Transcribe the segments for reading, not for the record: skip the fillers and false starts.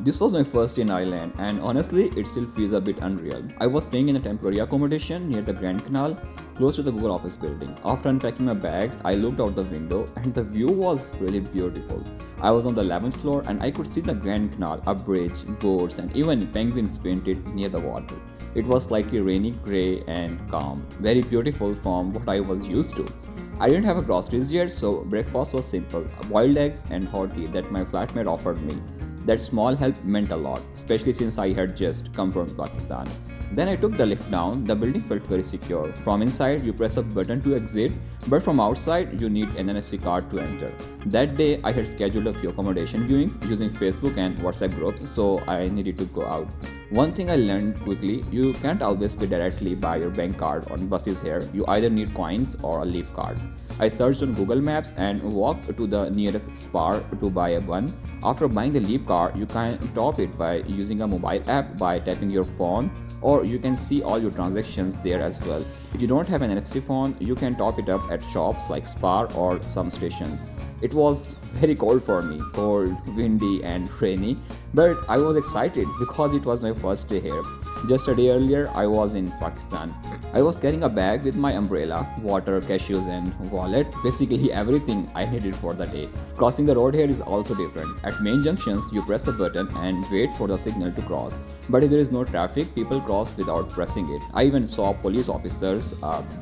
This was my first in Ireland, and honestly, it still feels a bit unreal. I was staying in a temporary accommodation near the Grand Canal, close to the Google office building. After unpacking my bags, I looked out the window, and the view was really beautiful. I was on the 11th floor, and I could see the Grand Canal, a bridge, boats, and even penguins painted near the water. It was slightly rainy, grey, and calm, very beautiful from what I was used to. I didn't have a groceries yet, so breakfast was simple boiled eggs and hot tea that my flatmate offered me. That small help meant a lot, especially since I had just come from Pakistan. Then I took the lift down. The building felt very secure. From inside, you press a button to exit, but from outside, you need an NFC card to enter. That day, I had scheduled a few accommodation viewings using Facebook and WhatsApp groups, so I needed to go out. One thing I learned quickly, you can't always pay directly by your bank card on buses here. You either need coins or a leap card. I searched on Google Maps and walked to the nearest spar to buy one. After buying the leap card, you can top it by using a mobile app by tapping your phone, or you can see all your transactions there as well. If you don't have an NFC phone, you can top it up at shops like Spar or some stations. It was very cold for me, cold, windy, and rainy, but I was excited because it was my first day here. Just a day earlier, I was in Pakistan. I was carrying a bag with my umbrella, water, cashews, and wallet, basically everything I needed for the day. Crossing the road here is also different. At main junctions, you press a button and wait for the signal to cross. But if there is no traffic, people cross without pressing it. I even saw police officers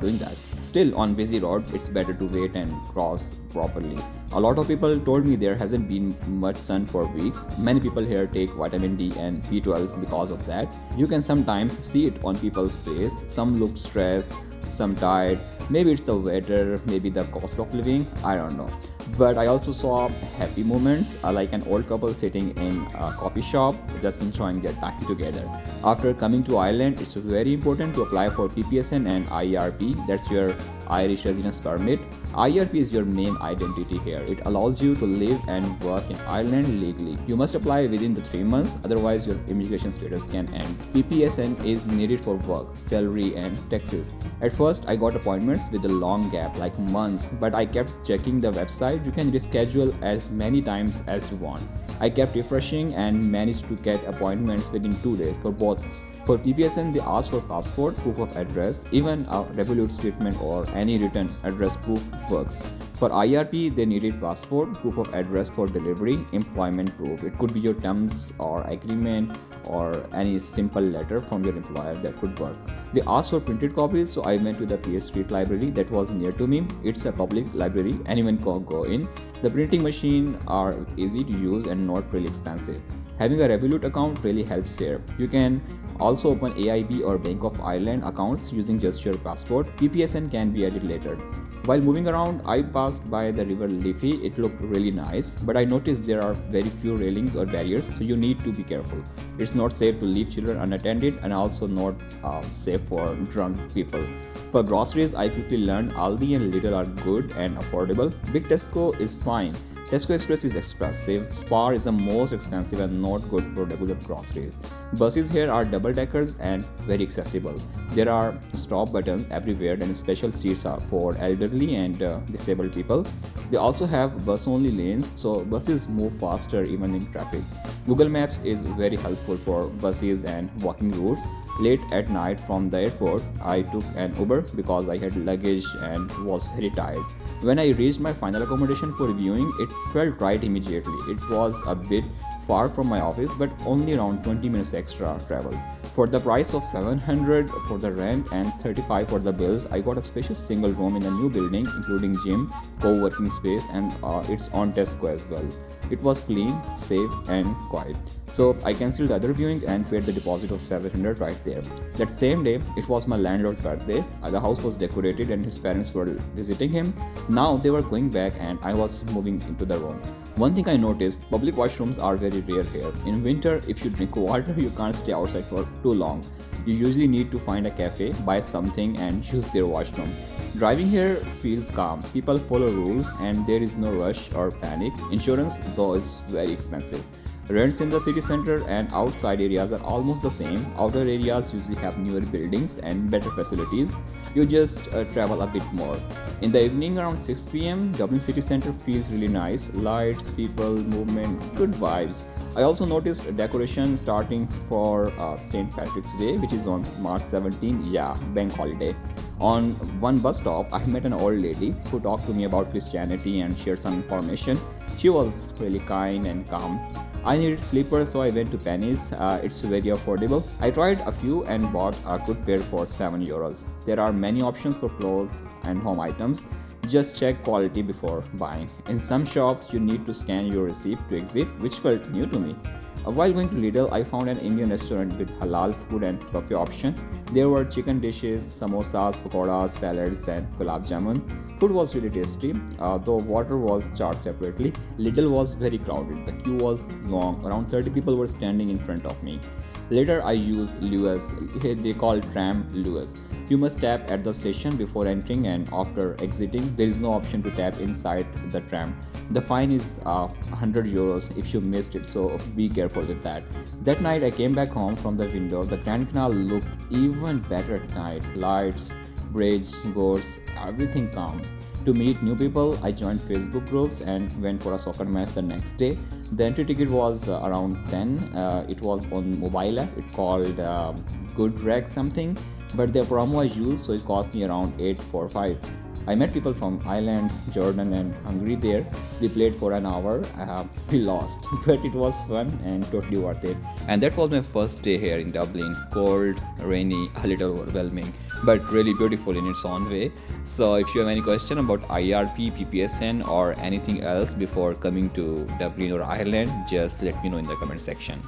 doing that. Still, on busy road, it's better to wait and cross properly. A lot of people told me there hasn't been much sun for weeks. Many people here take vitamin D and B12 because of that. You can sometimes see it on people's face. Some look stressed, some tired. Maybe it's the weather, maybe the cost of living, I don't know. But I also saw happy moments, like an old couple sitting in a coffee shop just enjoying their time together. After coming to Ireland, it's very important to apply for PPSN and IRP, that's your Irish Residence Permit. IRP is your main identity here. It allows you to live and work in Ireland legally. You must apply within the 3 months, otherwise your immigration status can end. PPSN is needed for work, salary, and taxes. At first, I got appointments with a long gap, like months, but I kept checking the website. You can reschedule as many times as you want. I kept refreshing and managed to get appointments within 2 days for both. For PPSN, they ask for passport, proof of address, even a Revolut statement or any written address proof works. For IRP, they needed passport, proof of address for delivery, employment proof. It could be your terms or agreement or any simple letter from your employer that could work. They asked for printed copies, so I went to the Peer Street Library that was near to me. It's a public library, anyone can go in. The printing machine are easy to use and not really expensive. Having a Revolut account really helps here. You can also open AIB or Bank of Ireland accounts using just your passport. PPSN can be added later. While moving around, I passed by the river Liffey. It looked really nice, but I noticed there are very few railings or barriers, so you need to be careful. It's not safe to leave children unattended and also not safe for drunk people. For groceries, I quickly learned Aldi and Lidl are good and affordable. Big Tesco is fine. Tesco Express is expensive, Spar is the most expensive and not good for regular groceries. Buses here are double deckers and very accessible. There are stop buttons everywhere and special seats are for elderly and disabled people. They also have bus only lanes, so buses move faster even in traffic. Google Maps is very helpful for buses and walking routes. Late at night from the airport, I took an Uber because I had luggage and was very tired. When I reached my final accommodation for viewing, it felt right immediately. It was a bit far from my office, but only around 20 minutes extra travel. For the price of 700 for the rent and 35 for the bills, I got a spacious single room in a new building, including gym, co-working space, and its own Tesco as well. It was clean, safe, and quiet. So I cancelled the other viewing and paid the deposit of 700 right there. That same day, it was my landlord's birthday. The house was decorated and his parents were visiting him. Now they were going back and I was moving into the room. One thing I noticed, public washrooms are very rare here. In winter, if you drink water, you can't stay outside for too long. You usually need to find a cafe, buy something, and use their washroom. Driving here feels calm. People follow rules and there is no rush or panic. Insurance, though, is very expensive. Rents in the city center and outside areas are almost the same. Outer areas usually have newer buildings and better facilities. You just travel a bit more. In the evening around 6 p.m., Dublin city center feels really nice. Lights, people, movement, good vibes. I also noticed decoration starting for St. Patrick's Day, which is on March 17. Yeah, bank holiday. On one bus stop, I met an old lady who talked to me about Christianity and shared some information. She was really kind and calm. I needed slippers, so I went to Penny's. It's very affordable. I tried a few and bought a good pair for €7. There are many options for clothes and home items. Just check quality before buying. In some shops, you need to scan your receipt to exit, which felt new to me. While going to Lidl, I found an Indian restaurant with halal food and buffet option. There were chicken dishes, samosas, pakoras, salads, and gulab jamun. Food was really tasty, though water was charged separately. Lidl was very crowded. The queue was long. Around 30 people were standing in front of me. Later, I used Luas. They call tram Luas. You must tap at the station before entering, and after exiting, there is no option to tap inside the tram. The fine is €100 if you missed it, so be careful with that. That night, I came back home from the window. The Grand Canal looked even better at night. Lights, bridge, boats, everything calm. To meet new people, I joined Facebook groups and went for a soccer match the next day. The entry ticket was around 10. It was on mobile app. It called Good Rag something, but their promo I used, so it cost me around 845. I met people from Ireland, Jordan, and Hungary there. We played for an hour. We lost, but it was fun and totally worth it. And that was my first day here in Dublin. Cold, rainy, a little overwhelming, but really beautiful in its own way. So if you have any question about IRP, PPSN, or anything else before coming to Dublin or Ireland, just let me know in the comment section.